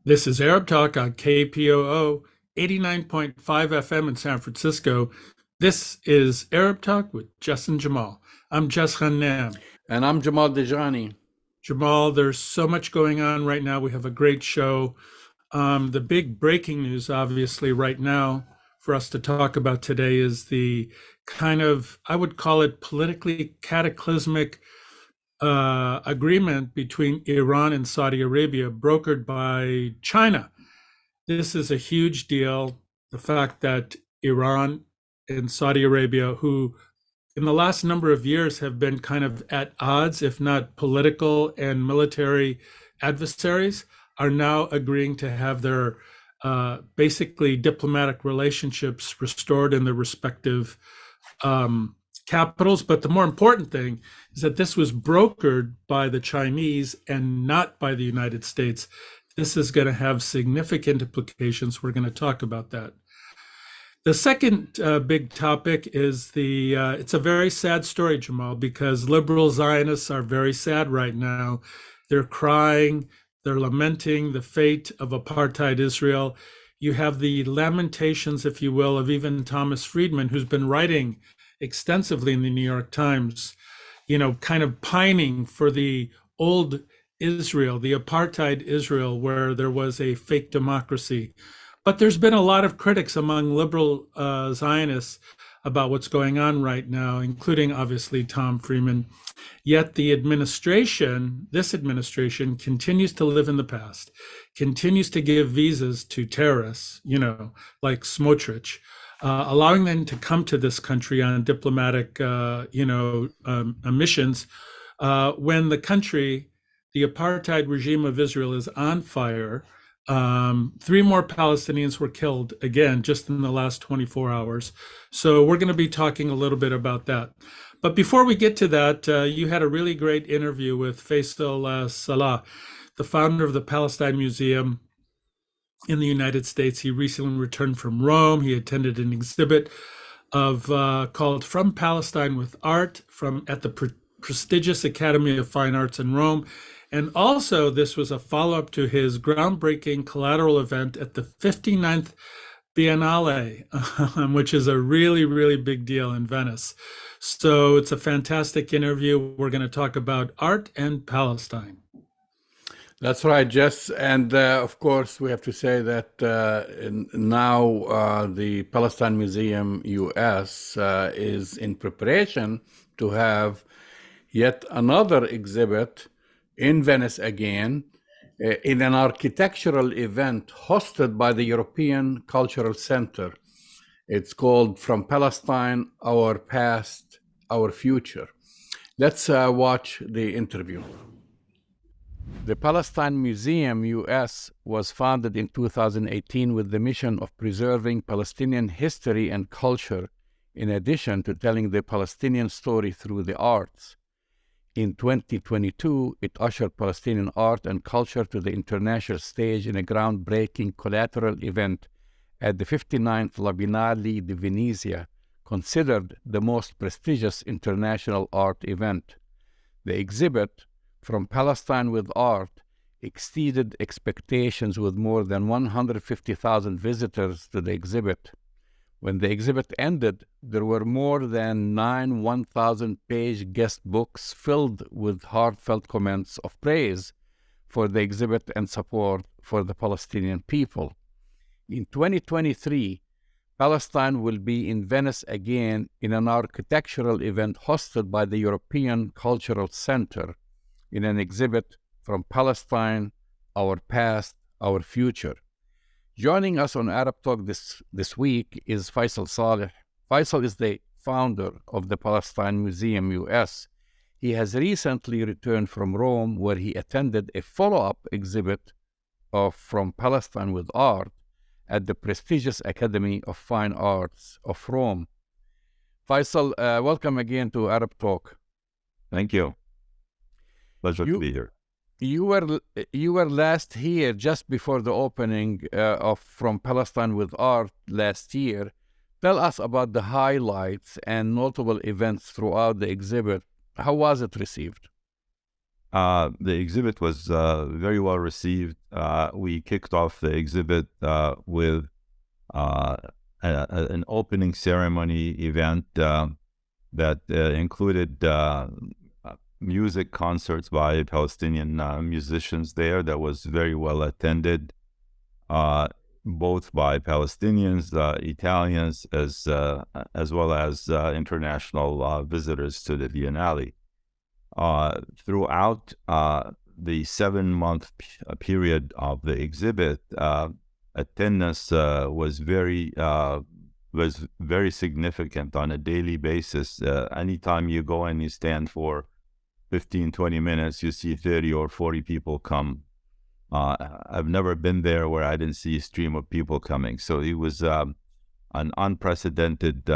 This is Arab Talk on KPOO 89.5 FM in San Francisco. This is Arab Talk with Jess and Jamal. I'm Jess Ghannam. And I'm Jamal Dejani. Jamal, there's so much going on right now. We have a great show. The big breaking news, obviously, right now for us to talk about today is the kind of, I would call it politically cataclysmic agreement between Iran and Saudi Arabia, brokered by China. This is a huge deal. The fact that Iran and Saudi Arabia, who in the last number of years have been kind of at odds, if not political and military adversaries, are now agreeing to have their basically diplomatic relationships restored in their respective capitals. But the more important thing is that this was brokered by the Chinese and not by the United States. This is going to have significant implications. We're going to talk about that. The second big topic is it's a very sad story, Jamal, because liberal Zionists are very sad right now. They're crying, they're lamenting the fate of apartheid Israel. You have the lamentations, if you will, of even Thomas Friedman, who's been writing extensively in the New York Times, kind of pining for the old Israel, the apartheid Israel, where there was a fake democracy. But there's been a lot of critics among liberal Zionists about what's going on right now, including obviously Tom Friedman. Yet this administration continues to live in the past, continues to give visas to terrorists, like Smotrich, allowing them to come to this country on diplomatic, missions, when the country, the apartheid regime of Israel, is on fire. 3 more Palestinians were killed again just in the last 24 hours. So we're going to be talking a little bit about that. But before we get to that, you had a really great interview with Faisal Saleh, the founder of the Palestine Museum in the United States. He recently returned from Rome. He attended an exhibit called From Palestine with Art at the prestigious Academy of Fine Arts in Rome. And also, this was a follow-up to his groundbreaking Collateral Event at the 59th Biennale, which is a really, really big deal in Venice. So it's a fantastic interview. We're going to talk about art and Palestine. That's right, Jess. And of course, we have to say that now the Palestine Museum US is in preparation to have yet another exhibit in Venice again, in an architectural event hosted by the European Cultural Center. It's called From Palestine, Our Past, Our Future. Let's watch the interview. The Palestine Museum US was founded in 2018 with the mission of preserving Palestinian history and culture, in addition to telling the Palestinian story through the arts. In 2022, it ushered Palestinian art and culture to the international stage in a groundbreaking collateral event at the 59th Biennale di Venezia, considered the most prestigious international art event. The exhibit, From Palestine with Art, exceeded expectations with more than 150,000 visitors to the exhibit. When the exhibit ended, there were more than 9 1,000-page guest books filled with heartfelt comments of praise for the exhibit and support for the Palestinian people. In 2023, Palestine will be in Venice again in an architectural event hosted by the European Cultural Center in an exhibit From Palestine, Our Past, Our Future. Joining us on Arab Talk this week is Faisal Saleh. Faisal is the founder of the Palestine Museum US. He has recently returned from Rome, where he attended a follow-up exhibit of From Palestine with Art at the prestigious Academy of Fine Arts of Rome. Faisal, welcome again to Arab Talk. Thank you. Pleasure to be here. You were last here just before the opening of From Palestine with Art last year. Tell us about the highlights and notable events throughout the exhibit. How was it received? The exhibit was very well received. We kicked off the exhibit with an opening ceremony event that included music concerts by Palestinian musicians there that was very well attended, both by Palestinians, Italians, as well as international visitors to the Biennale. Throughout the 7-month period of the exhibit, attendance was very significant on a daily basis. Anytime you go and you stand for 15-20 minutes, you see 30 or 40 people come. I've never been there where I didn't see a stream of people coming. So it was an unprecedented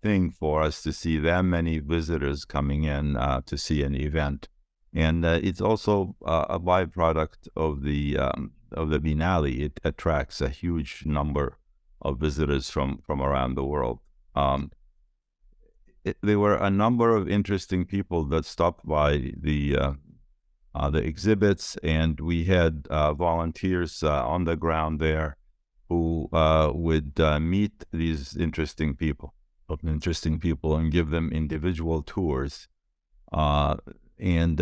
thing for us to see that many visitors coming in to see an event. And it's also a byproduct of the Biennale. It attracts a huge number of visitors from around the world. There were a number of interesting people that stopped by the exhibits, and we had volunteers on the ground there who would meet these interesting people and give them individual tours. And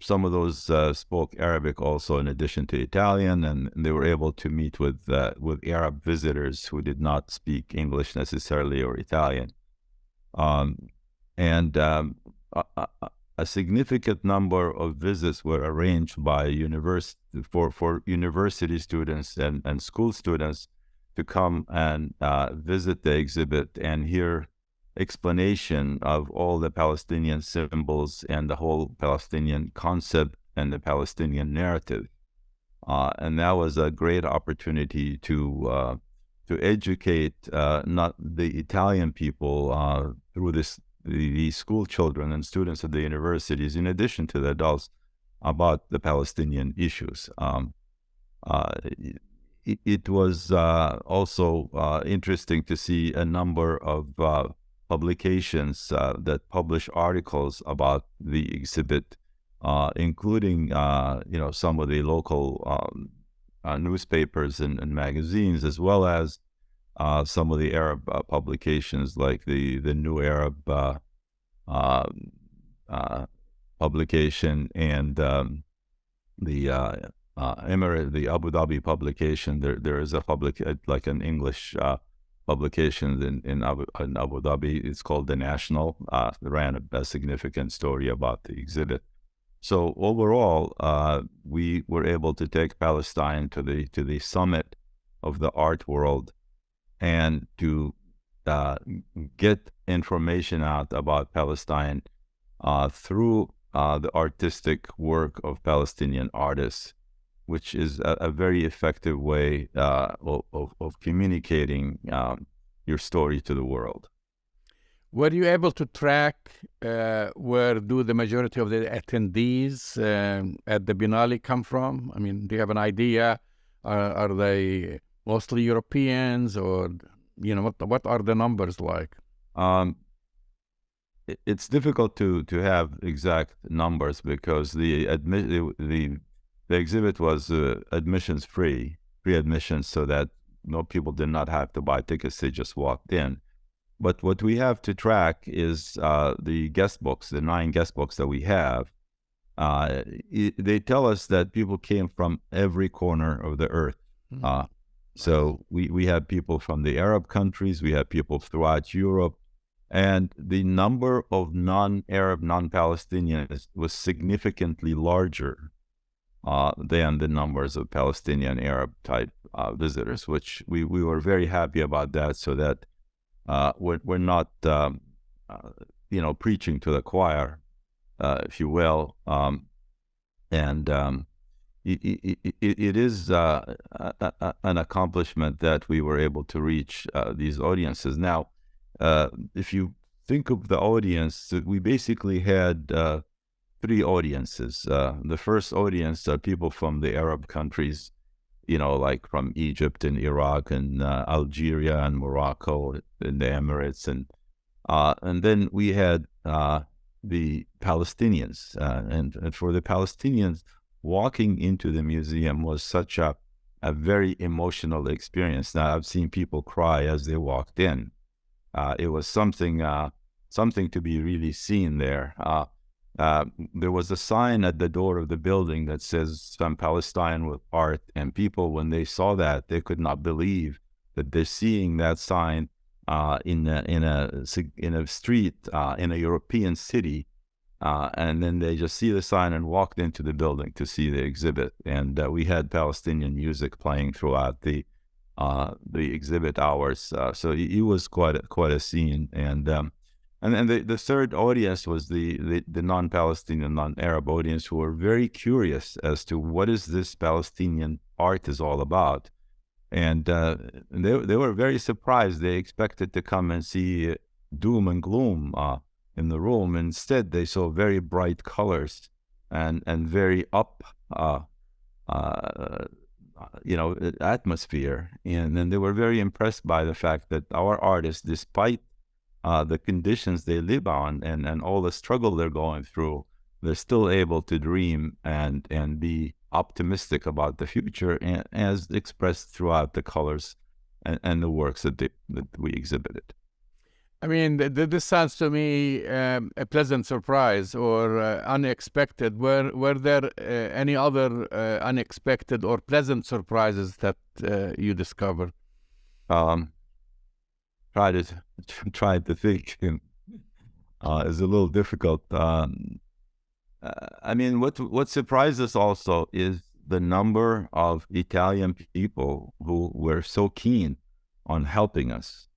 some of those spoke Arabic also, in addition to Italian, and they were able to meet with Arab visitors who did not speak English necessarily or Italian. A significant number of visits were arranged by for university students and school students to come and visit the exhibit and hear explanation of all the Palestinian symbols and the whole Palestinian concept and the Palestinian narrative. And that was a great opportunity to educate not the Italian people through the school children and students of the universities, in addition to the adults, about the Palestinian issues. It was also interesting to see a number of publications that publish articles about the exhibit, including some of the local newspapers and magazines, as well as some of the Arab publications like the New Arab publication and the Abu Dhabi publication. There is a like an English publication in Abu Dhabi. It's called The National. Ran a significant story about the exhibit. So overall, we were able to take Palestine to the summit of the art world, and to get information out about Palestine through the artistic work of Palestinian artists, which is a very effective way of communicating your story to the world. Were you able to track where do the majority of the attendees at the Biennale come from? I mean, do you have an idea? Are they mostly Europeans, or what are the numbers like? It's difficult to have exact numbers because the exhibit was admissions free admissions, so that people did not have to buy tickets; they just walked in. But what we have to track is the guest books, the 9 guest books that we have. They tell us that people came from every corner of the earth. So we have people from the Arab countries, we have people throughout Europe, and the number of non-Arab, non-Palestinians was significantly larger than the numbers of Palestinian Arab type visitors, which we were very happy about that, so that we're not preaching to the choir, if you will, It is an accomplishment that we were able to reach these audiences. Now, if you think of the audience, we basically had 3 audiences. The first audience are people from the Arab countries, like from Egypt and Iraq and Algeria and Morocco and the Emirates, and then we had the Palestinians, and for the Palestinians, walking into the museum was such a very emotional experience. Now, I've seen people cry as they walked in. It was something to be really seen there. There was a sign at the door of the building that says "From Palestine with Art," and people, when they saw that, they could not believe that they're seeing that sign in a street in a European city, and then they just see the sign and walked into the building to see the exhibit. And we had Palestinian music playing throughout the exhibit hours, so it was quite a scene. And then the third audience was the non-Palestinian, non-Arab audience, who were very curious as to what is this Palestinian art is all about. And they were very surprised. They expected to come and see doom and gloom in the room. Instead, they saw very bright colors and very atmosphere. And then they were very impressed by the fact that our artists, despite the conditions they live on and all the struggle they're going through, they're still able to dream and be optimistic about the future, and as expressed throughout the colors and the works that we exhibited. I mean, this sounds to me a pleasant surprise or unexpected. Were there any other unexpected or pleasant surprises that you discovered? Try to think is a little difficult. I mean, what surprised us also is the number of Italian people who were so keen on helping us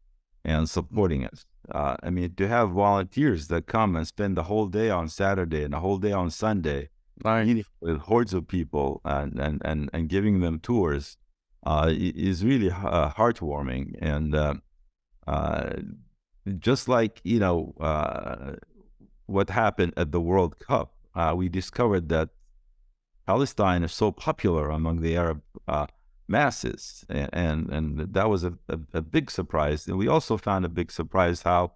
and supporting us. I mean, to have volunteers that come and spend the whole day on Saturday and the whole day on Sunday, meeting with hordes of people and giving them tours is really heartwarming. And just like, what happened at the World Cup, we discovered that Palestine is so popular among the Arab masses, and that was a big surprise. And we also found a big surprise how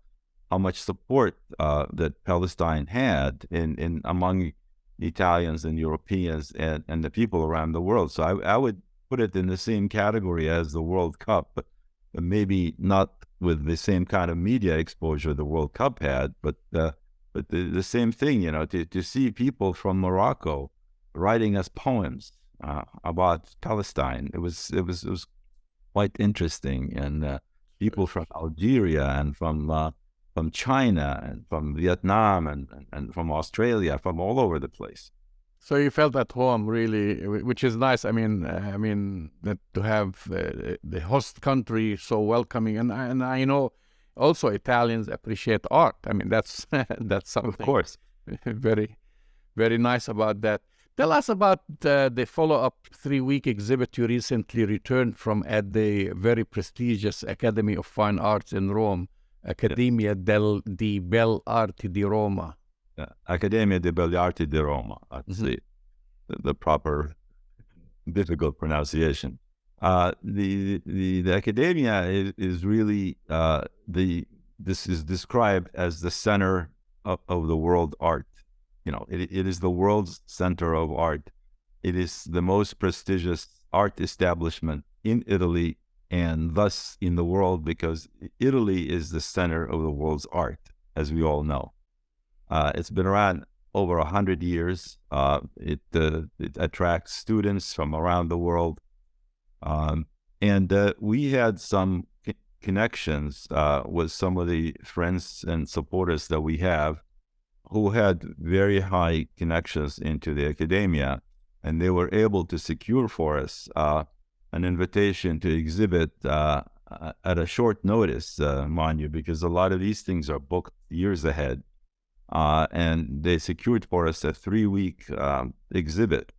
much support that Palestine had in among Italians and Europeans and the people around the world. So I would put it in the same category as the World Cup, but maybe not with the same kind of media exposure the World Cup had, but the same thing, to see people from Morocco writing us poems about Palestine. It was quite interesting. And people from Algeria and from China and from Vietnam and from Australia, from all over the place. So you felt at home, really, which is nice. I mean that to have the host country so welcoming, and I know also Italians appreciate art. I mean, that's something, of course, very, very nice about that. Tell us about the follow-up 3-week exhibit you recently returned from at the very prestigious Academy of Fine Arts in Rome, Accademia di Belle Arti di Roma. Accademia di Belle Arti di Roma. That's the proper, difficult pronunciation. The Accademia is really this is described as the center of the world art. It is the world's center of art. It is the most prestigious art establishment in Italy and thus in the world, because Italy is the center of the world's art, as we all know. It's been around over 100 years. It attracts students from around the world. And we had some connections with some of the friends and supporters that we have who had very high connections into the Accademia, and they were able to secure for us an invitation to exhibit at a short notice, mind you, because a lot of these things are booked years ahead. And they secured for us a 3-week exhibit,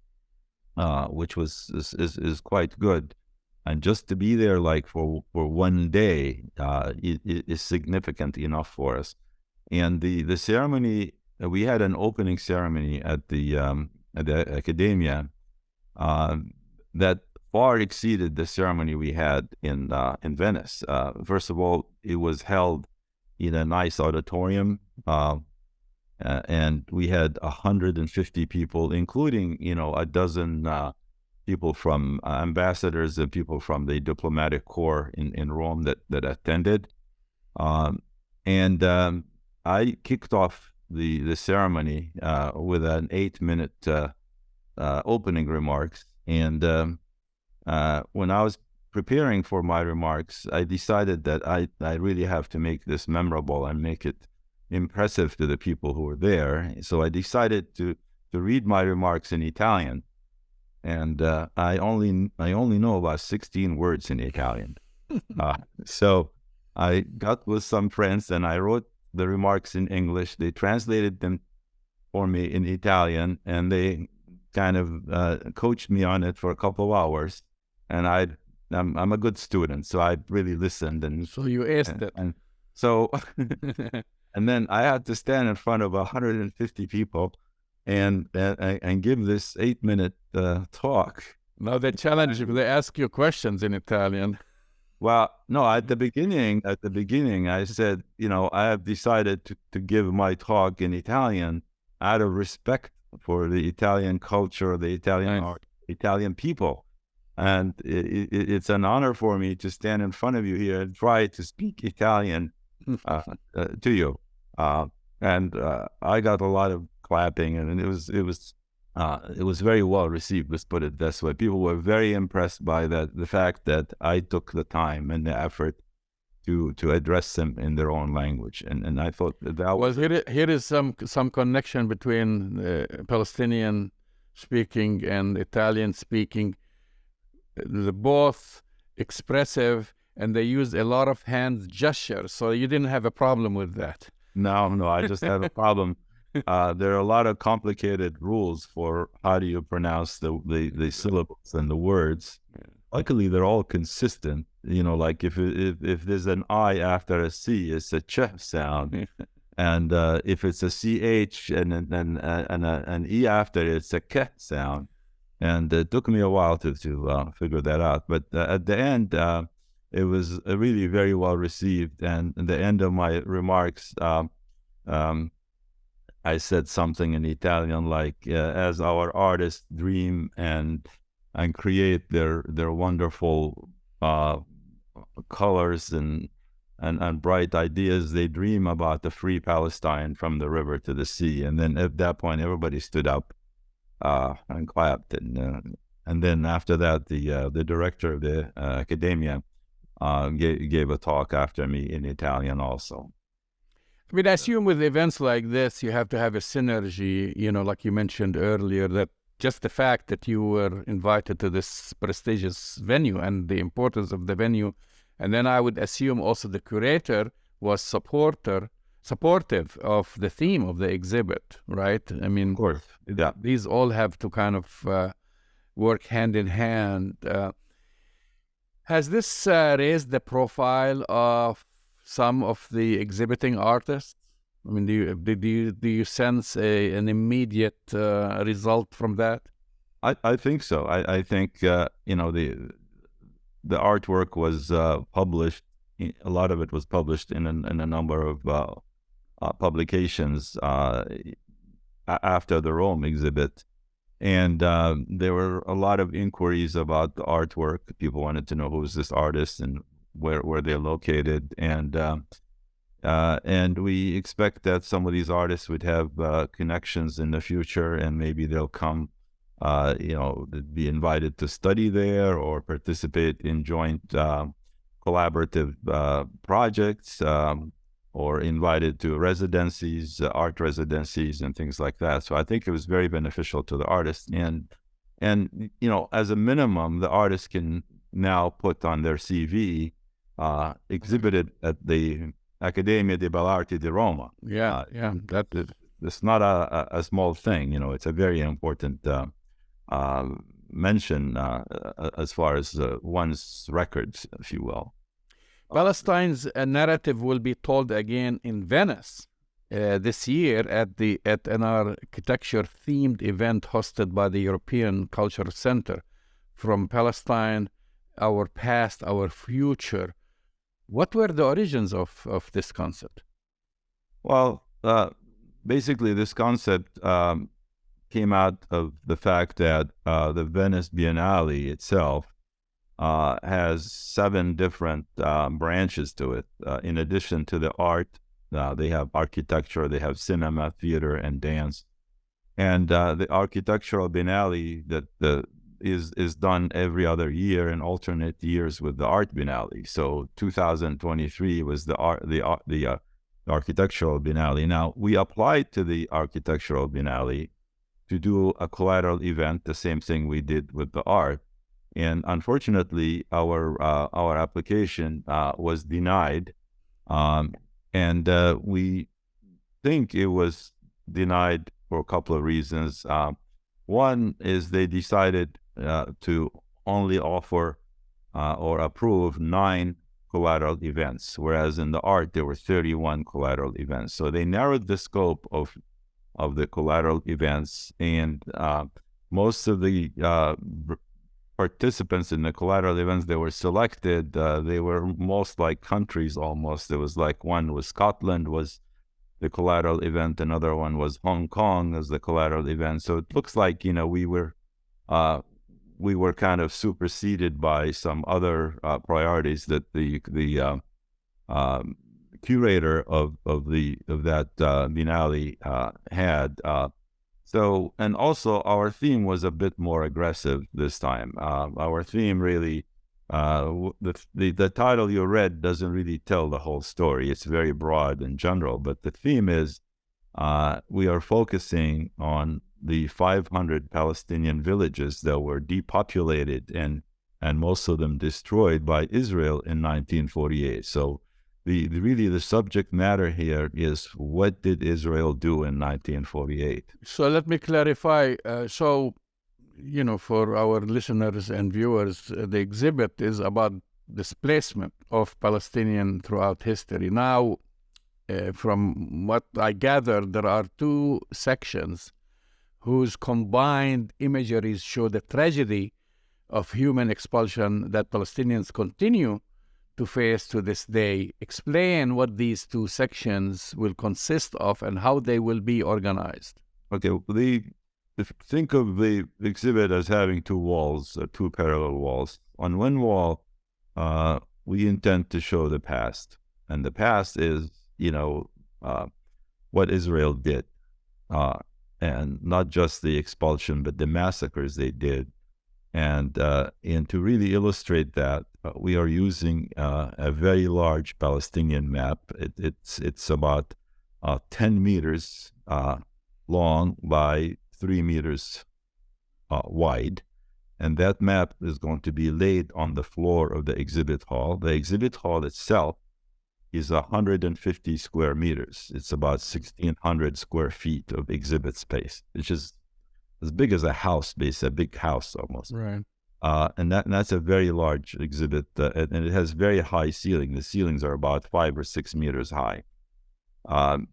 which is quite good. And just to be there like for one day is significant enough for us. And the ceremony, we had an opening ceremony at the Accademia that far exceeded the ceremony we had in Venice. First of all, it was held in a nice auditorium, and we had 150 people, including, a dozen people from ambassadors and people from the diplomatic corps in Rome that attended. And I kicked off the ceremony with an 8-minute opening remarks. And when I was preparing for my remarks, I decided that I really have to make this memorable and make it impressive to the people who were there. So I decided to read my remarks in Italian. And I only know about 16 words in Italian. So I got with some friends and I wrote the remarks in English. They translated them for me in Italian, and they kind of coached me on it for a couple of hours. And I'm a good student, so I really listened. And so you aced it. And so, and then I had to stand in front of 150 people and give this 8-minute talk. Now they challenge you, they ask you questions in Italian. Well, no, at the beginning, I said, I have decided to give my talk in Italian out of respect for the Italian culture, the Italian art, Italian people. And it's an honor for me to stand in front of you here and try to speak Italian to you. And I got a lot of clapping, and it was very well received. Let's put it this way. People were very impressed by the fact that I took the time and the effort to address them in their own language, and I thought that was here is some connection between Palestinian speaking and Italian speaking. They're both expressive, and they use a lot of hand gestures. So you didn't have a problem with that. No, I just have a problem. There are a lot of complicated rules for how do you pronounce the syllables and the words. Luckily, they're all consistent. Like if there's an I after a C, it's a ch sound, and if it's a ch and an e after it, it's a k sound. And it took me a while to figure that out. But at the end, it was really very well received. And at the end of my remarks, I said something in Italian like, as our artists dream and create their wonderful colors and bright ideas, they dream about the free Palestine from the river to the sea. And then at that point, everybody stood up and clapped. And then after that, the director of the academia gave a talk after me in Italian also. I mean, I assume with events like this, you have to have a synergy, like you mentioned earlier, that just the fact that you were invited to this prestigious venue and the importance of the venue. And then I would assume also the curator was supportive of the theme of the exhibit, right? I mean, of course, yeah. These all have to kind of work hand in hand. Has this raised the profile of some of the exhibiting artists? I mean, do you sense an immediate result from that? I think so. I think the artwork was published. A lot of it was published in a number of publications after the Rome exhibit, and there were a lot of inquiries about the artwork. People wanted to know who's this artist and where they're located, and we expect that some of these artists would have connections in the future, and maybe they'll come, be invited to study there or participate in joint collaborative projects, or invited to residencies, art residencies, and things like that. So I think it was very beneficial to the artists, and as a minimum, the artists can now put on their CV. Exhibited at the Accademia di Belle Arti di Roma. It's not a small thing. It's a very important mention as far as one's records, if you will. Palestine's narrative will be told again in Venice this year at an architecture-themed event hosted by the European Cultural Center, From Palestine, Our Past, Our Future. What were the origins of this concept? Well, basically, this concept came out of the fact that the Venice Biennale itself has 7 different branches to it. In addition to the art, they have architecture, they have cinema, theater, and dance. And the architectural Biennale that is done every other year in alternate years with the art Biennale. So 2023 was the architectural Biennale. Now, we applied to the architectural Biennale to do a collateral event, the same thing we did with the art. And unfortunately, our application was denied. And we think it was denied for a couple of reasons. One is they decided to only offer or approve 9 collateral events, whereas in the art there were 31 collateral events. So they narrowed the scope of the collateral events, and most of the participants in the collateral events that were selected, they were most like countries almost. There was like one was Scotland was the collateral event, another one was Hong Kong as the collateral event. So it looks like, you know, we were kind of superseded by some other priorities that the curator of that Biennale had. So, and also our theme was a bit more aggressive this time. Our theme really, the title you read doesn't really tell the whole story. It's very broad and general, but the theme is we are focusing on the 500 Palestinian villages that were depopulated and most of them destroyed by Israel in 1948. So really the subject matter here is, what did Israel do in 1948? So let me clarify. So, you know, for our listeners and viewers, the exhibit is about displacement of Palestinian throughout history. Now, from what I gathered, there are 2 sections whose combined imageries show the tragedy of human expulsion that Palestinians continue to face to this day. Explain what these 2 sections will consist of and how they will be organized. Okay, think of the exhibit as having 2 walls, 2 parallel walls. On one wall, we intend to show the past, and the past is, you know, what Israel did, and not just the expulsion, but the massacres they did. And to really illustrate that, we are using a very large Palestinian map. It's about 10 meters long by 3 meters wide. And that map is going to be laid on the floor of the exhibit hall. The exhibit hall itself is 150 square meters. It's about 1,600 square feet of exhibit space, which is as big as a house, a big house almost. Right. And that's a very large exhibit, and it has very high ceiling. The ceilings are about 5 or 6 meters high. On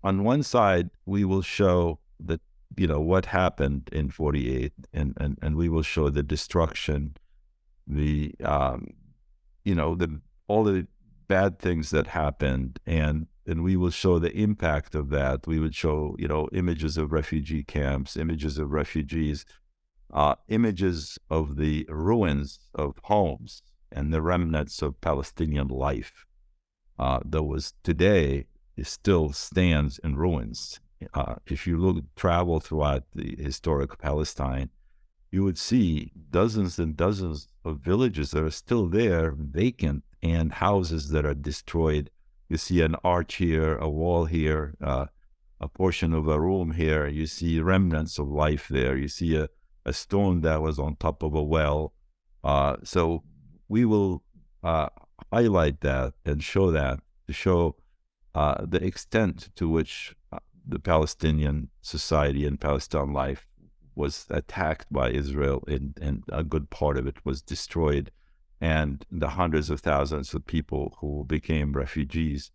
one side, we will show that, you know, what happened in 48, and we will show the destruction, the you know, all the bad things that happened, and we will show the impact of that. We would show, you know, images of refugee camps, images of refugees, images of the ruins of homes and the remnants of Palestinian life that was today, it still stands in ruins. If you travel throughout the historic Palestine, you would see dozens and dozens of villages that are still there, vacant, and houses that are destroyed. You see an arch here, a wall here, a portion of a room here. You see remnants of life there. You see a stone that was on top of a well. So we will highlight that and show that, to show the extent to which the Palestinian society and Palestine life was attacked by Israel, and a good part of it was destroyed, and the hundreds of thousands of people who became refugees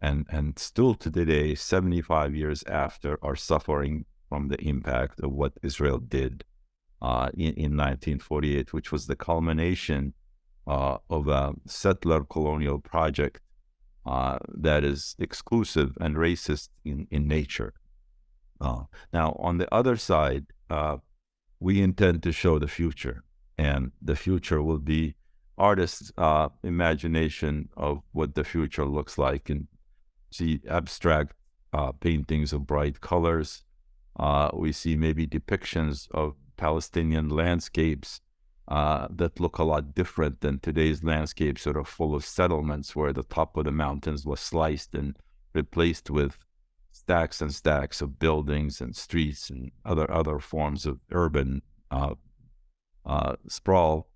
and still to today, 75 years after, are suffering from the impact of what Israel did in 1948, which was the culmination of a settler colonial project that is exclusive and racist in nature. Now, on the other side, we intend to show the future, and the future will be artists' imagination of what the future looks like, and see abstract paintings of bright colors. We see maybe depictions of Palestinian landscapes that look a lot different than today's landscape, sort of full of settlements where the top of the mountains was sliced and replaced with stacks and stacks of buildings and streets and other forms of urban sprawl.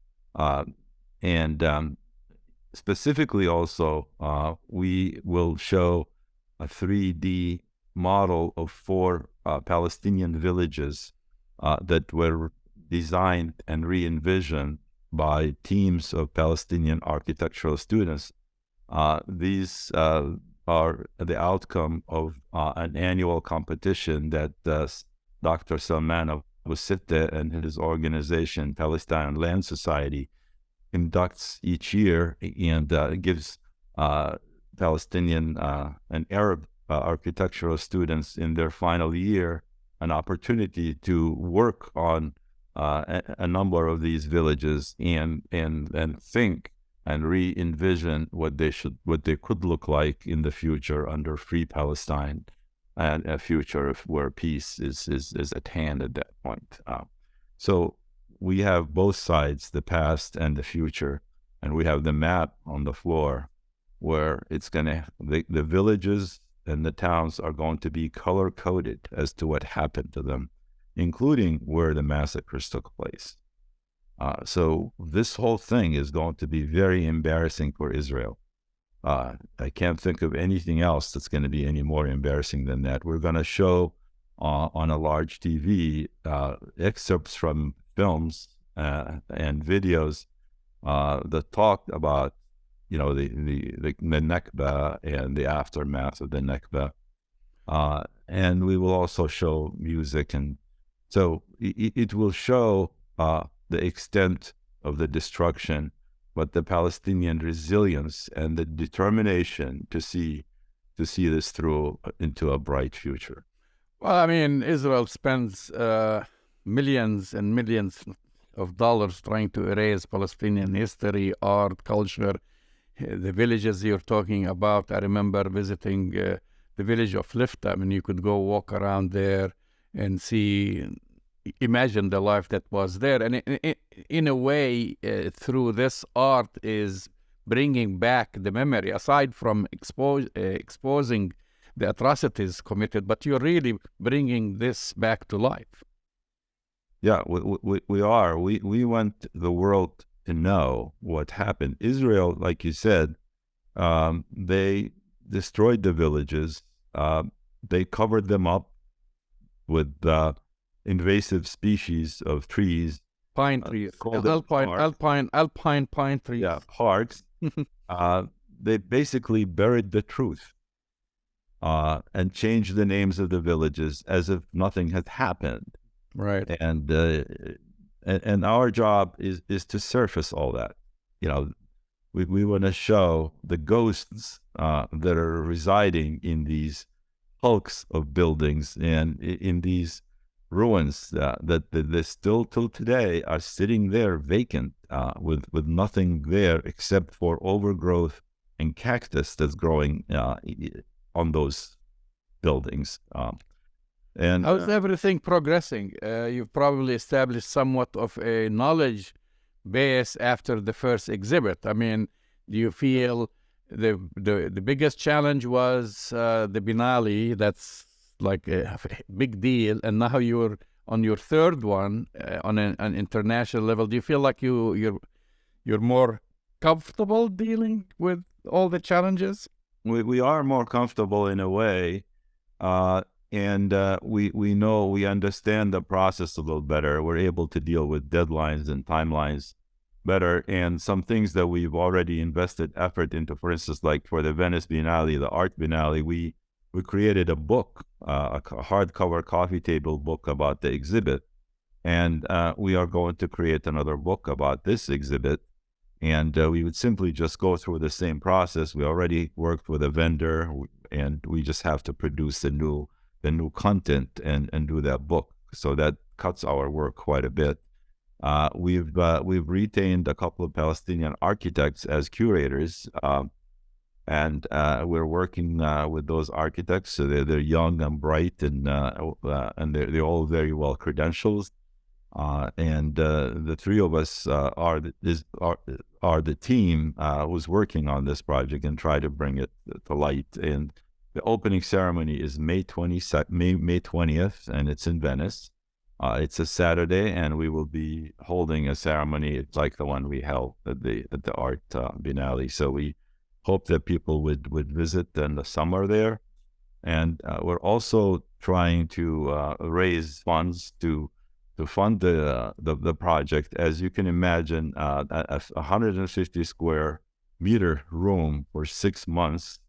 And specifically also, we will show a 3D model of 4 Palestinian villages that were designed and re-envisioned by teams of Palestinian architectural students. These are the outcome of an annual competition that Dr. Salman Abu Sittah and his organization, Palestine Land Society, conducts each year, and gives Palestinian and Arab architectural students in their final year an opportunity to work on a number of these villages and think and re-envision what they could look like in the future under free Palestine, and a future where peace is at hand at that point. So we have both sides, the past and the future, and we have the map on the floor where it's the villages and the towns are going to be color-coded as to what happened to them, including where the massacres took place. So this whole thing is going to be very embarrassing for Israel. I can't think of anything else that's going to be any more embarrassing than that. We're going to show on a large TV excerpts from films and videos that talk about, the Nakba and the aftermath of the Nakba. And we will also show music, and so it will show the extent of the destruction, but the Palestinian resilience and the determination to see this through into a bright future. Well, I mean, Israel spends millions and millions of dollars trying to erase Palestinian history, art, culture. The villages you're talking about, I remember visiting the village of Lifta. I mean, you could go walk around there and imagine the life that was there. And in a way, through this art is bringing back the memory, aside from exposing the atrocities committed, but you're really bringing this back to life. Yeah, we are. We want the world to know what happened. Israel, like you said, they destroyed the villages. They covered them up with invasive species of trees. Pine trees. Alpine pine trees. Yeah, parks. They basically buried the truth and changed the names of the villages as if nothing had happened. Right. And our job is to surface all that. We want to show the ghosts that are residing in these hulks of buildings and in these ruins that still till today are sitting there vacant, with nothing there except for overgrowth and cactus that's growing on those buildings. And how's everything progressing? You've probably established somewhat of a knowledge base after the first exhibit. I mean, do you feel the biggest challenge was the Biennale? That's like a big deal, and now you're on your third one on an international level. Do you feel like you're more comfortable dealing with all the challenges? We are more comfortable in a way. And we understand the process a little better. We're able to deal with deadlines and timelines better. And some things that we've already invested effort into, for instance, like for the Venice Biennale, the Art Biennale, we created a book, a hardcover coffee table book about the exhibit. And we are going to create another book about this exhibit. And we would simply just go through the same process. We already worked with a vendor, and we just have to produce the new content and do that book. So that cuts our work quite a bit. We've retained a couple of Palestinian architects as curators, and we're working with those architects. So they're young and bright, and they're all very well credentialed. And the three of us are the team who's working on this project and try to bring it to light. And the opening ceremony is May 20th, and it's in Venice. It's a Saturday, and we will be holding a ceremony like the one we held at the Art Biennale. So we hope that people would visit in the summer there. And we're also trying to raise funds to fund the project. As you can imagine, a 150 square meter room for 6 months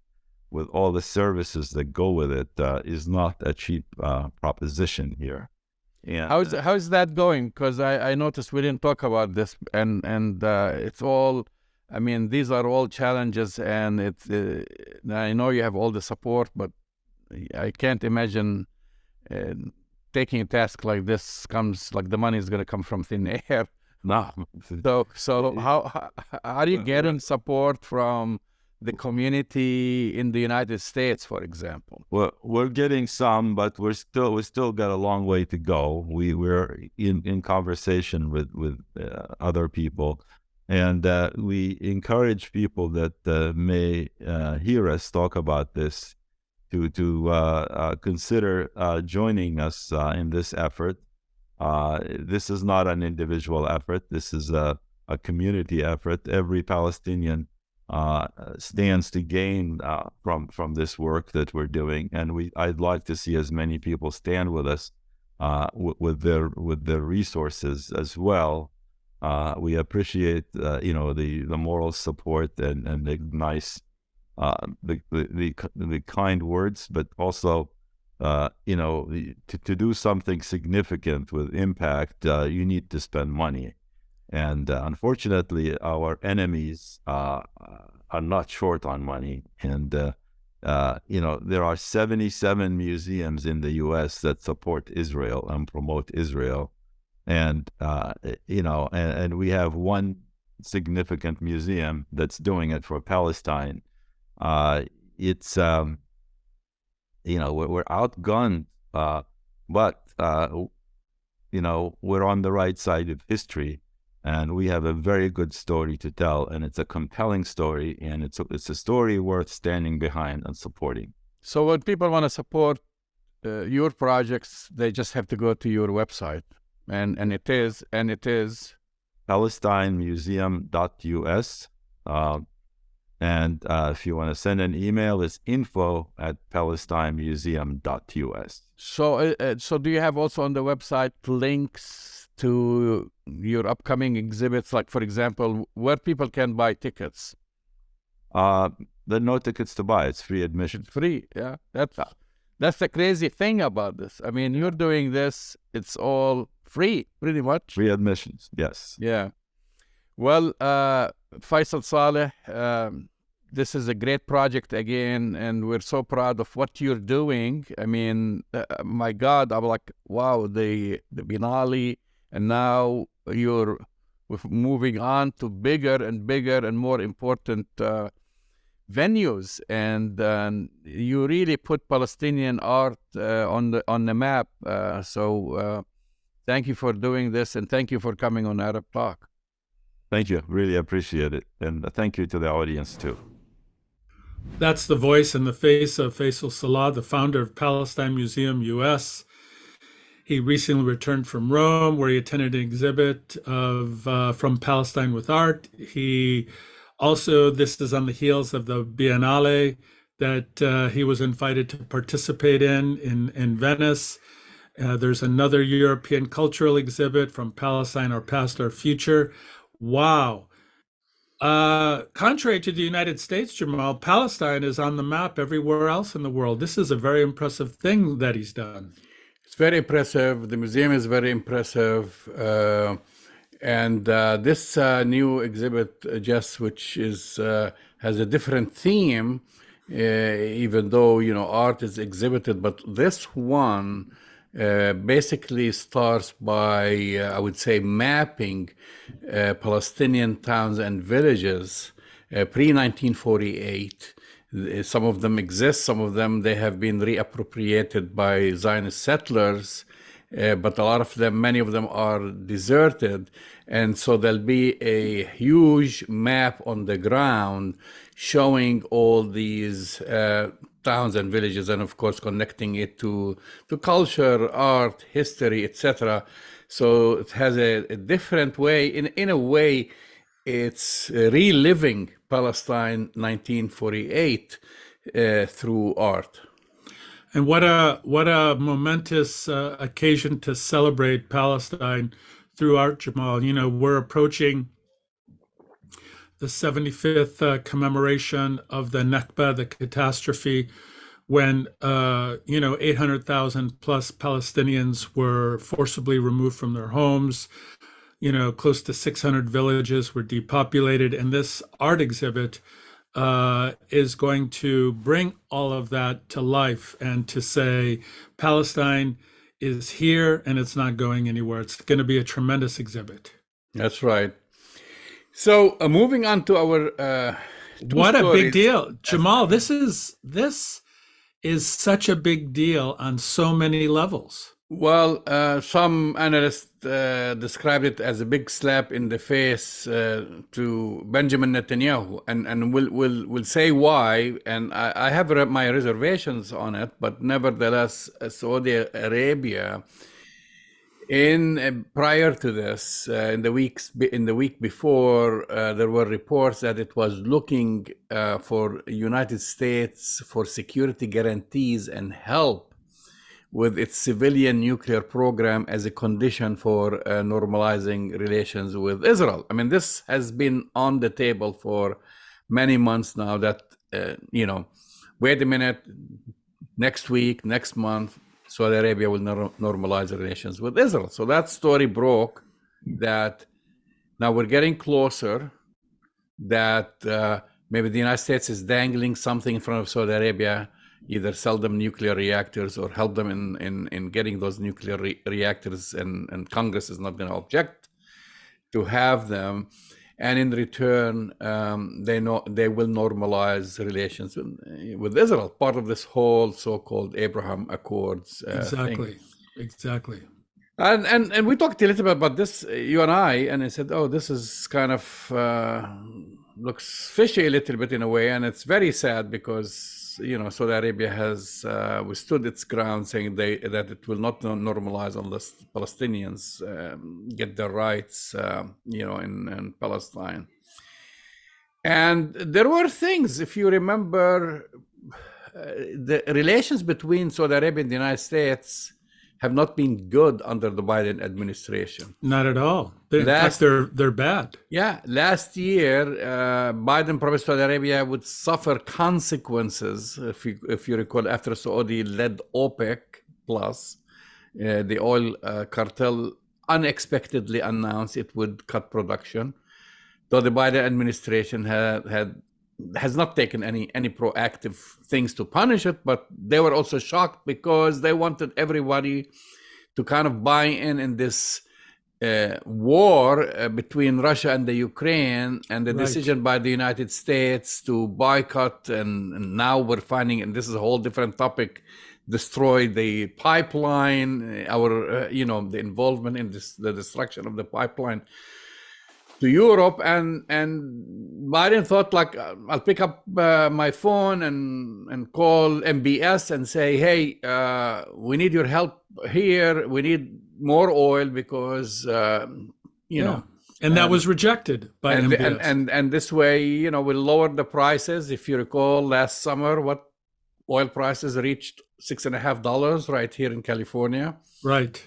with all the services that go with it is not a cheap proposition here. And how's that going? Because I noticed we didn't talk about this, and it's all, I mean, these are all challenges, and it's I know you have all the support, but I can't imagine taking a task like this comes, like the money is going to come from thin air. no. So how are you getting support from the community in the United States, for example? Well, we're getting some, but we still got a long way to go. We're in conversation with other people, and we encourage people that may hear us talk about this to consider joining us in this effort. This is not an individual effort. This is a community effort. Every Palestinian stands to gain from this work that we're doing, and I'd like to see as many people stand with us with their resources as well. We appreciate the moral support and the nice the kind words, but also to do something significant with impact, you need to spend money. And unfortunately, our enemies are not short on money. And there are 77 museums in the U.S. that support Israel and promote Israel, and and we have one significant museum that's doing it for Palestine. It's we're outgunned, but we're on the right side of history, and we have a very good story to tell, and it's a compelling story, and it's a story worth standing behind and supporting. So when people want to support your projects, they just have to go to your website, and it is PalestineMuseum.us. And if you want to send an email, it's info@PalestineMuseum.us. So do you have also on the website links to your upcoming exhibits? Like, for example, where people can buy tickets? There are no tickets to buy. It's free admission. Free, yeah. That's the crazy thing about this. I mean, you're doing this, it's all free, pretty much. Free admissions, yes. Yeah. Well, Faisal Saleh, this is a great project again, and we're so proud of what you're doing. I mean, my God, I'm like, wow, the Biennale, and now you're moving on to bigger and more important venues, and you really put Palestinian art on the map. So thank you for doing this, and thank you for coming on Arab Talk. Thank you. Really appreciate it. And thank you to the audience, too. That's the voice and the face of Faisal Saleh, the founder of Palestine Museum US. He recently returned from Rome, where he attended an exhibit from Palestine with Art. He also, this is on the heels of the Biennale that he was invited to participate in Venice. There's another European cultural exhibit from Palestine, Our Past, Our Future. Wow. Contrary to the United States, Jamal, Palestine is on the map everywhere else in the world. This is a very impressive thing that he's done. It's very impressive. The museum is very impressive. And this new exhibit, which is has a different theme, even though art is exhibited, but this one basically starts by I would say mapping Palestinian towns and villages pre-1948. Some of them exist, some of them they have been reappropriated by Zionist settlers, but a lot of them, many of them are deserted. And so there'll be a huge map on the ground showing all these towns and villages, and of course connecting it to culture, art, history, etc. So it has a different way, in a way, it's reliving Palestine 1948 through art. And what a momentous occasion to celebrate Palestine through art, Jamal. We're approaching the 75th commemoration of the Nakba, the catastrophe, when 800,000 plus Palestinians were forcibly removed from their homes. Close to 600 villages were depopulated, and this art exhibit is going to bring all of that to life and to say Palestine is here and it's not going anywhere. It's going to be a tremendous exhibit. That's right. So moving on to our what a big deal, Jamal. This is such a big deal on so many levels. Well, some analysts described it as a big slap in the face to Benjamin Netanyahu, and we'll say why. And I have my reservations on it, but nevertheless, Saudi Arabia, prior to this, in the week before, there were reports that it was looking for United States for security guarantees and help with its civilian nuclear program as a condition for normalizing relations with Israel. I mean, this has been on the table for many months now that, wait a minute, next week, next month, Saudi Arabia will normalize relations with Israel. So that story broke that now we're getting closer, that maybe the United States is dangling something in front of Saudi Arabia, either sell them nuclear reactors or help them in getting those nuclear reactors, and Congress is not going to object to have them. And in return, they will normalize relations with Israel, part of this whole so-called Abraham Accords thing. Exactly. And we talked a little bit about this, you and I said, oh, this is kind of looks fishy a little bit in a way, and it's very sad because Saudi Arabia has withstood its ground, saying that it will not normalize unless Palestinians get their rights, in Palestine. And there were things, if you remember, the relations between Saudi Arabia and the United States have not been good under the Biden administration. Not at all. In fact, they're bad. Yeah, last year, Biden promised Saudi Arabia would suffer consequences, if you recall, after Saudi led OPEC Plus, the oil cartel unexpectedly announced it would cut production, though the Biden administration has not taken any proactive things to punish it, but they were also shocked because they wanted everybody to kind of buy in this war between Russia and the Ukraine, and the decision by the United States to boycott, and now we're finding, and this is a whole different topic, destroy the pipeline, the involvement in the destruction of the pipeline to Europe, and Biden thought, like, I'll pick up my phone and call MBS and say, hey, we need your help here. We need more oil because, And that was rejected by MBS. And this way, we'll lower the prices. If you recall, last summer, what oil prices reached $6.50 right here in California. Right.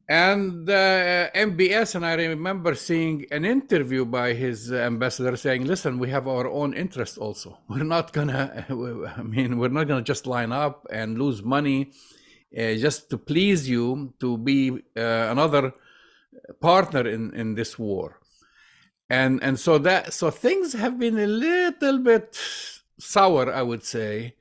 And MBS, and I remember seeing an interview by his ambassador saying, listen, we have our own interest also. We're not gonna just line up and lose money just to please you, to be another partner in this war. And so things have been a little bit sour, I would say,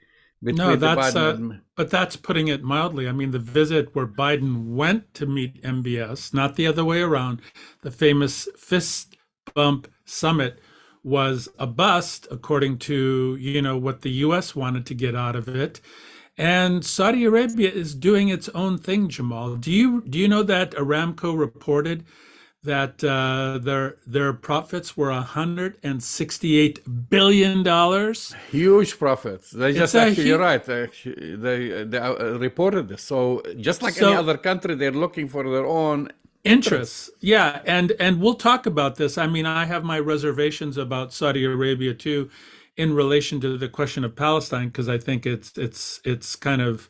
No, between the Biden but that's putting it mildly. I mean, the visit where Biden went to meet MBS, not the other way around, the famous fist bump summit was a bust, according to, what the US wanted to get out of it. And Saudi Arabia is doing its own thing, Jamal. Do you know that Aramco reported that their profits were $168 billion? huge profits. They just you're right. Actually, they reported this. So just like any other country, they're looking for their own interests. Yeah, and we'll talk about this. I mean, I have my reservations about Saudi Arabia too, in relation to the question of Palestine, because I think it's kind of,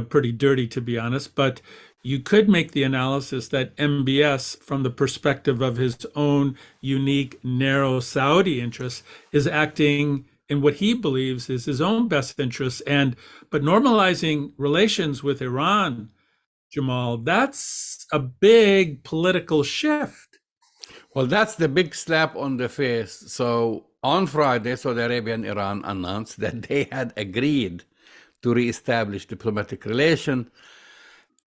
pretty dirty, to be honest. But you could make the analysis that MBS, from the perspective of his own unique, narrow Saudi interests, is acting in what he believes is his own best interests. But normalizing relations with Iran, Jamal, that's a big political shift. Well, that's the big slap on the face. So on Friday, Saudi Arabia and Iran announced that they had agreed to reestablish diplomatic relations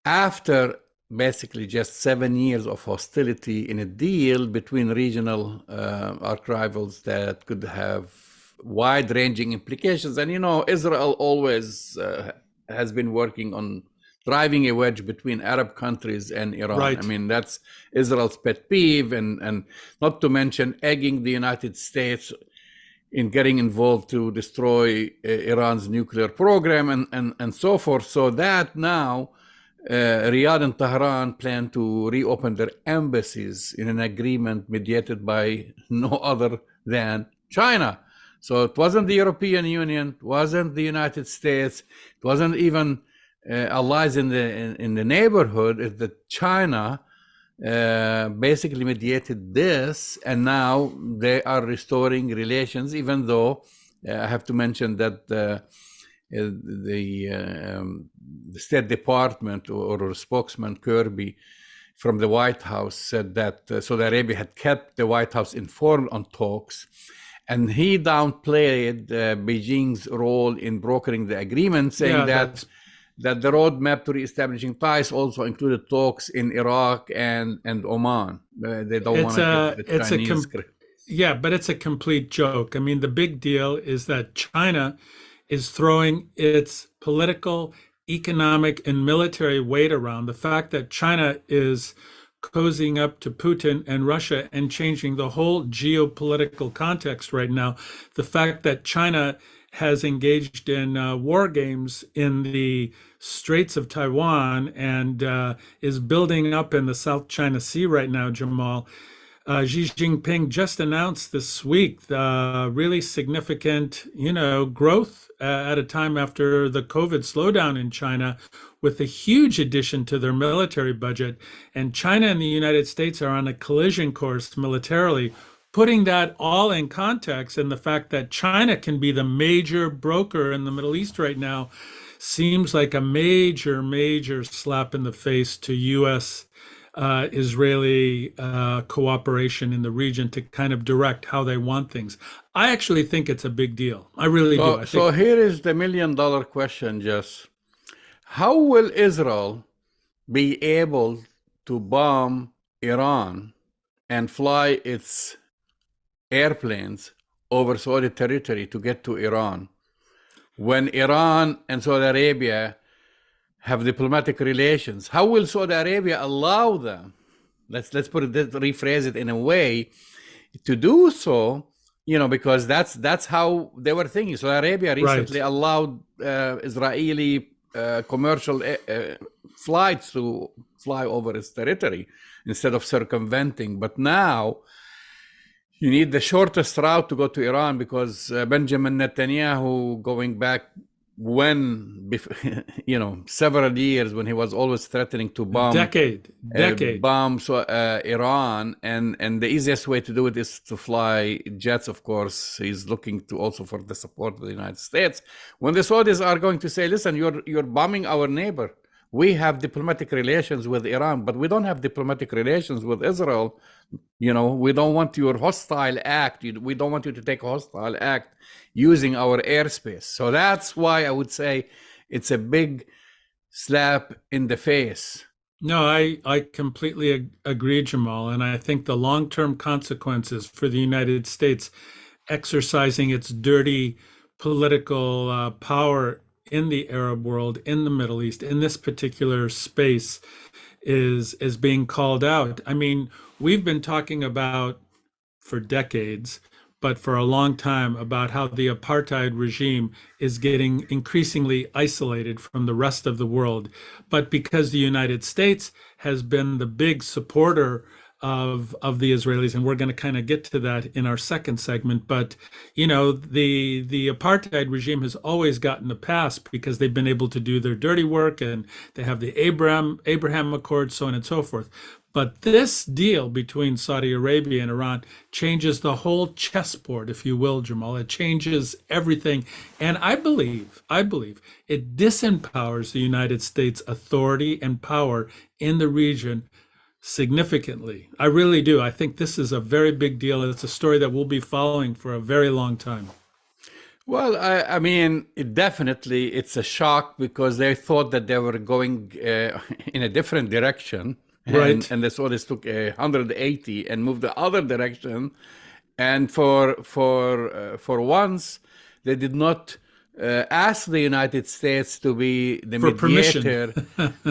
after basically just 7 years of hostility in a deal between regional arch rivals that could have wide-ranging implications. And Israel always has been working on driving a wedge between Arab countries and Iran. Right. I mean, that's Israel's pet peeve, and not to mention egging the United States in getting involved to destroy Iran's nuclear program and so forth. So that now Riyadh and Tehran plan to reopen their embassies in an agreement mediated by no other than China. So it wasn't the European Union, it wasn't the United States, it wasn't even allies in the neighborhood. It's that China basically mediated this, and now they are restoring relations. Even though I have to mention that the State Department or spokesman Kirby from the White House said that Saudi Arabia had kept the White House informed on talks, and he downplayed Beijing's role in brokering the agreement, saying that the roadmap to reestablishing ties also included talks in Iraq and Oman. They don't want to give the Chinese. Yeah, but it's a complete joke. I mean, the big deal is that China is throwing its political, economic, and military weight around. The fact that China is cozying up to Putin and Russia and changing the whole geopolitical context right now. The fact that China has engaged in war games in the Straits of Taiwan and is building up in the South China Sea right now, Jamal. Xi Jinping just announced this week really significant, growth at a time after the COVID slowdown in China, with a huge addition to their military budget. And China and the United States are on a collision course militarily. Putting that all in context, and the fact that China can be the major broker in the Middle East right now seems like a major, major slap in the face to U.S. Israeli cooperation in the region to kind of direct how they want things. I actually think it's a big deal. I really do. So here is the million-dollar question, Jess. How will Israel be able to bomb Iran and fly its airplanes over Saudi territory to get to Iran when Iran and Saudi Arabia have diplomatic relations? How will Saudi Arabia allow them, let's rephrase it in a way, to do so, because that's how they were thinking. Saudi Arabia recently allowed Israeli commercial flights to fly over its territory instead of circumventing. But now you need the shortest route to go to Iran, because Benjamin Netanyahu, going back several years, when he was always threatening to bomb Iran, and the easiest way to do it is to fly jets. Of course, he's looking to also for the support of the United States. When the Saudis are going to say, listen, you're bombing our neighbor, we have diplomatic relations with Iran, but we don't have diplomatic relations with Israel. You know, we don't want your hostile act. We don't want you to take a hostile act using our airspace. So that's why I would say it's a big slap in the face. No, I completely agree, Jamal. And I think the long-term consequences for the United States exercising its dirty political power in the Arab world, in the Middle East, in this particular space is being called out. I mean, we've been talking about for decades, but for a long time, about how the apartheid regime is getting increasingly isolated from the rest of the world. But because the United States has been the big supporter of the Israelis, and we're going to kind of get to that in our second segment. But you know, the apartheid regime has always gotten a pass because they've been able to do their dirty work, and they have the Abraham Accord, so on and so forth. But this deal between Saudi Arabia and Iran changes the whole chessboard, if you will, Jamal. It changes everything. And I believe it disempowers the United States authority and power in the region significantly. I really do. I think this is a very big deal. It's a story that we'll be following for a very long time. Well, I mean, it's a shock because they thought that they were going in a different direction. Right. And the Saudis took 180 and moved the other direction. And for once, they did not ask the United States to be the For mediator,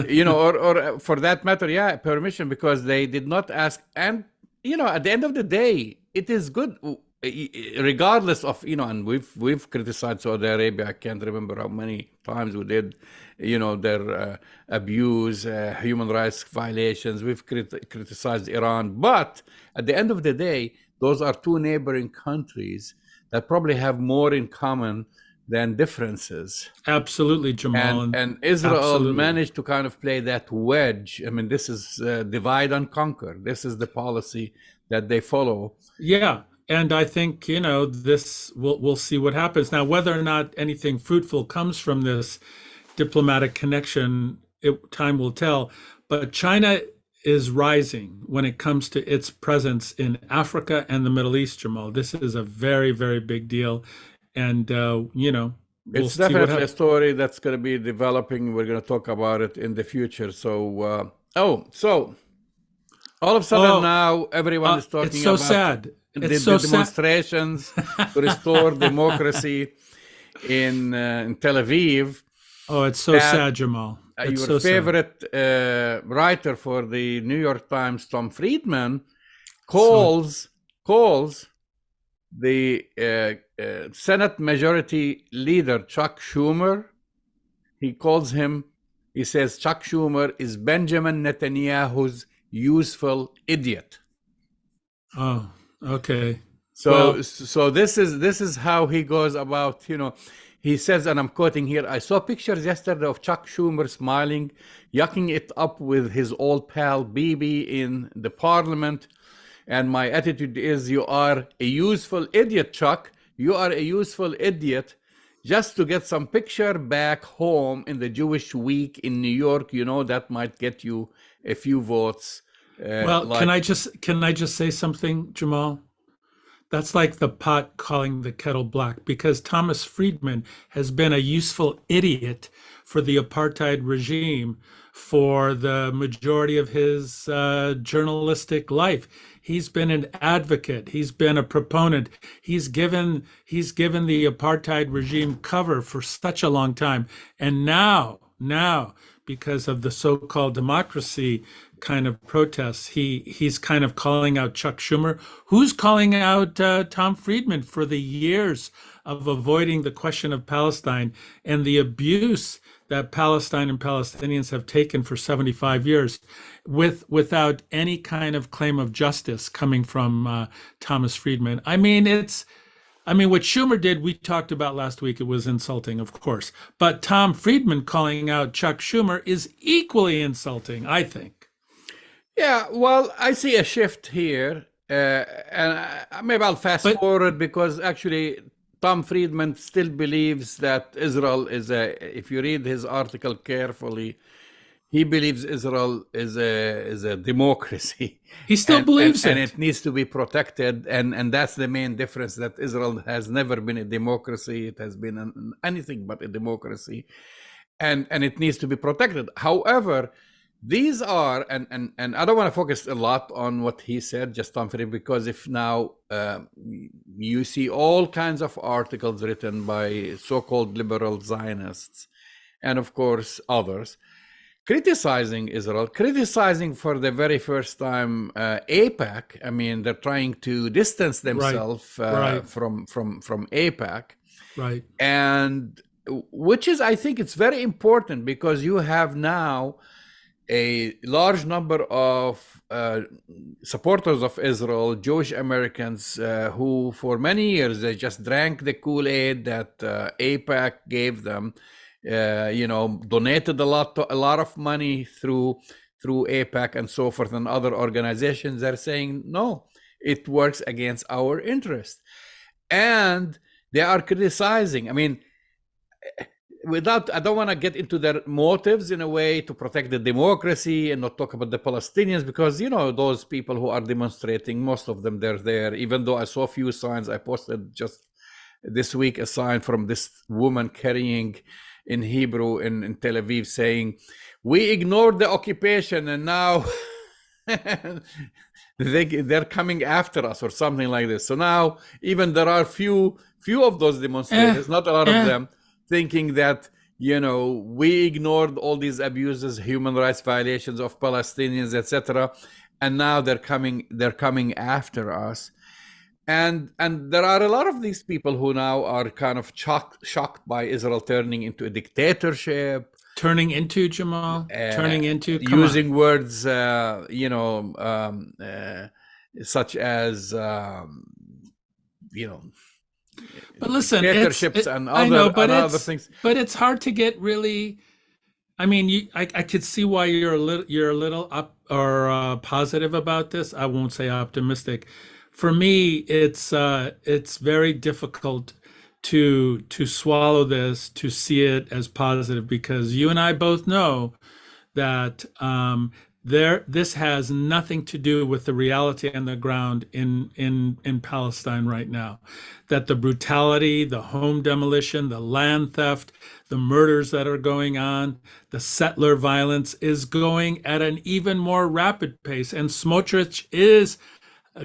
you know, or for that matter, yeah, permission, because they did not ask. And, you know, at the end of the day, it is good, regardless of, you know, and we've criticized Saudi Arabia. I can't remember how many times we did, you know, their abuse, human rights violations. We've criticized Iran. But at the end of the day, those are two neighboring countries that probably have more in common than differences. Absolutely, Jamal. And Israel absolutely managed to kind of play that wedge. I mean, this is divide and conquer. This is the policy that they follow. Yeah. And I think, you know, this we'll see what happens. Now, whether or not anything fruitful comes from this diplomatic connection, time will tell. But China is rising when it comes to its presence in Africa and the Middle East, Jamal. This is a very, very big deal. And, you know, it's definitely a story that's going to be developing. We're going to talk about it in the future. So, so all of a sudden now everyone is talking it's so about sad. It's the so demonstrations to restore democracy in Tel Aviv. Oh, it's so sad, Jamal. It's your so favorite writer for the New York Times, Tom Friedman, calls the Senate Majority Leader, Chuck Schumer. He says Chuck Schumer is Benjamin Netanyahu's useful idiot. Oh, okay. So this is how he goes about, you know. He says, and I'm quoting here, "I saw pictures yesterday of Chuck Schumer smiling, yucking it up with his old pal Bibi in the parliament. And my attitude is, you are a useful idiot, Chuck. You are a useful idiot just to get some picture back home in the Jewish week in New York. You know, that might get you a few votes." Well, can I just say something, Jamal? That's like the pot calling the kettle black, because Thomas Friedman has been a useful idiot for the apartheid regime for the majority of his journalistic life. He's been an advocate. He's been a proponent. He's given the apartheid regime cover for such a long time. And now, because of the so-called democracy kind of protests, he's kind of calling out Chuck Schumer, who's calling out Tom Friedman for the years of avoiding the question of Palestine and the abuse that Palestine and Palestinians have taken for 75 years without any kind of claim of justice coming from Thomas Friedman. I mean, what Schumer did, we talked about last week. It was insulting, of course. But Tom Friedman calling out Chuck Schumer is equally insulting, I think. Yeah, well, I see a shift here. And maybe I'll fast forward, because actually Tom Friedman still believes that Israel is if you read his article carefully, he believes Israel is a democracy. He still believes and it. it needs to be protected. And that's the main difference, that Israel has never been a democracy. It has been anything but a democracy. And it needs to be protected. However, these are, and I don't want to focus a lot on what he said, just Humphrey, because if now you see all kinds of articles written by so-called liberal Zionists, and of course others, criticizing Israel, criticizing for the very first time AIPAC. I mean, they're trying to distance themselves from AIPAC, Right. and which is, I think, it's very important, because you have now a large number of supporters of Israel, Jewish Americans, who for many years they just drank the Kool-Aid that AIPAC gave them. Donated a lot of money through AIPAC and so forth, and other organizations. They're saying no, it works against our interest, and they are criticizing. I mean, I don't want to get into their motives in a way to protect the democracy and not talk about the Palestinians, because those people who are demonstrating, most of them, they're there. Even though I saw a few signs, I posted just this week a sign from this woman carrying in Hebrew in Tel Aviv saying, "We ignored the occupation and now they're coming after us," or something like this. So now even there are few of those demonstrators, not a lot of them, thinking that we ignored all these abuses, human rights violations of Palestinians, etc., and now they're coming after us. And there are a lot of these people who now are kind of shocked by Israel turning into a dictatorship. Turning into, Jamal? Turning into? Using words, such as, but listen, dictatorships and other things. But it's hard to get really. I mean, I could see why you're a little up or positive about this. I won't say optimistic. For me, it's very difficult to swallow this, to see it as positive, because you and I both know that this has nothing to do with the reality on the ground in Palestine right now. That the brutality, the home demolition, the land theft, the murders that are going on, the settler violence is going at an even more rapid pace, and Smotrich is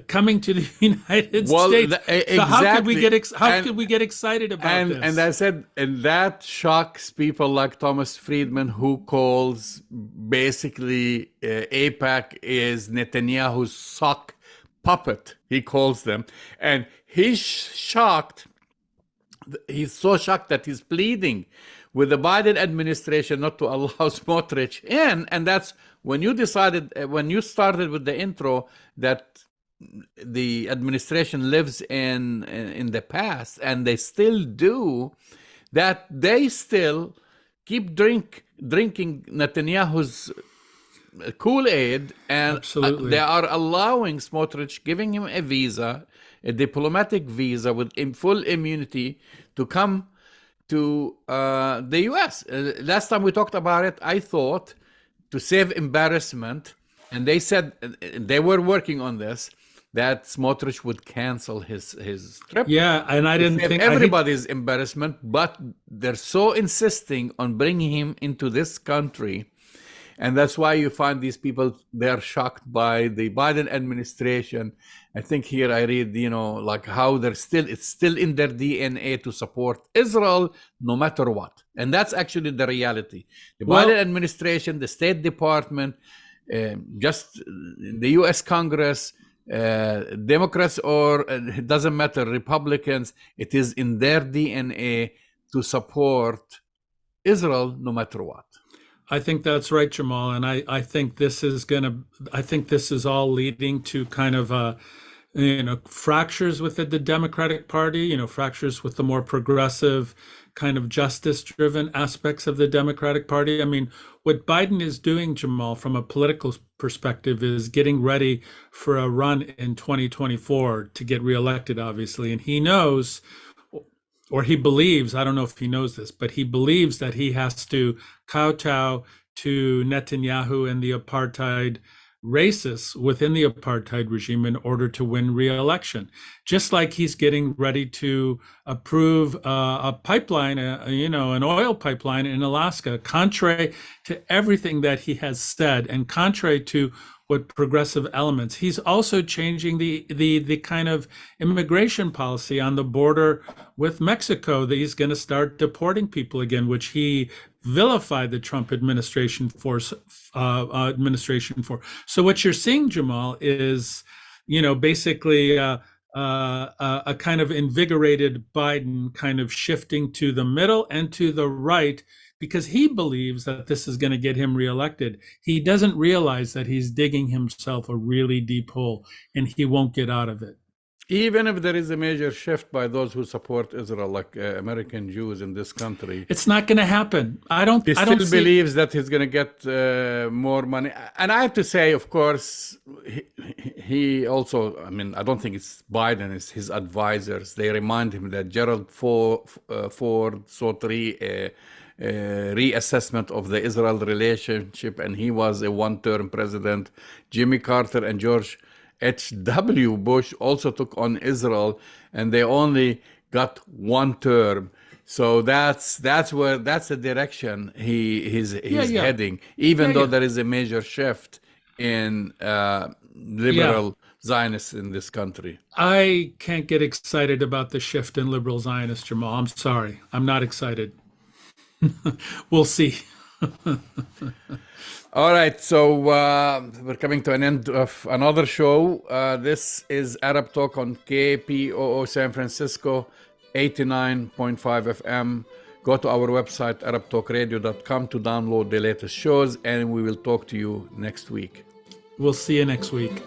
coming to the United States. Exactly. So how could we get excited about this? And I said, and that shocks people like Thomas Friedman, who calls basically AIPAC is Netanyahu's sock puppet. He calls them, and he's shocked. He's so shocked that he's pleading with the Biden administration not to allow Smotrich in. And that's when you started with the intro, that the administration lives in the past, and they still do, that they still keep drinking Netanyahu's Kool-Aid, and they are allowing Smotrich, giving him a visa, a diplomatic visa with full immunity, to come to the US. Last time we talked about it, I thought, to save embarrassment, and they said they were working on this, that Smotrich would cancel his trip. Yeah, and I didn't think everybody's embarrassment, but they're so insisting on bringing him into this country. And that's why you find these people, they're shocked by the Biden administration. I think here I read, like how it's still in their DNA to support Israel no matter what. And that's actually the reality. The Biden administration, the State Department, just the US Congress, Democrats, or it doesn't matter, Republicans, it is in their DNA to support Israel no matter what. I think that's right, Jamal, and I think this is all leading to kind of fractures within the Democratic Party, fractures with the more progressive, kind of justice-driven aspects of the Democratic Party. I mean, what Biden is doing, Jamal, from a political perspective, is getting ready for a run in 2024 to get reelected, obviously. And he knows, or he believes, I don't know if he knows this, but he believes that he has to kowtow to Netanyahu and the apartheid racists within the apartheid regime in order to win re-election. Just like he's getting ready to approve a pipeline, an oil pipeline in Alaska, contrary to everything that he has said and contrary to what progressive elements. He's also changing the kind of immigration policy on the border with Mexico, that he's going to start deporting people again, which he vilified the Trump administration for. So what you're seeing, Jamal, is, basically a kind of invigorated Biden kind of shifting to the middle and to the right, because he believes that this is going to get him reelected. He doesn't realize that he's digging himself a really deep hole and he won't get out of it. Even if there is a major shift by those who support Israel, like American Jews in this country, it's not going to happen. He still believes that he's going to get more money. And I have to say, of course, he also, I don't think it's Biden, it's his advisors. They remind him that Gerald Ford sought reassessment of the Israel relationship, and he was a one-term president. Jimmy Carter and George H.W. Bush also took on Israel, and they only got one term. So that's the direction he's heading, even though there is a major shift in liberal Zionists in this country. I can't get excited about the shift in liberal Zionists, Jamal. I'm sorry. I'm not excited. We'll see. All right, so we're coming to an end of another show. This is Arab Talk on KPOO San Francisco, 89.5 FM. Go to our website, arabtalkradio.com, to download the latest shows, and we will talk to you next week. We'll see you next week.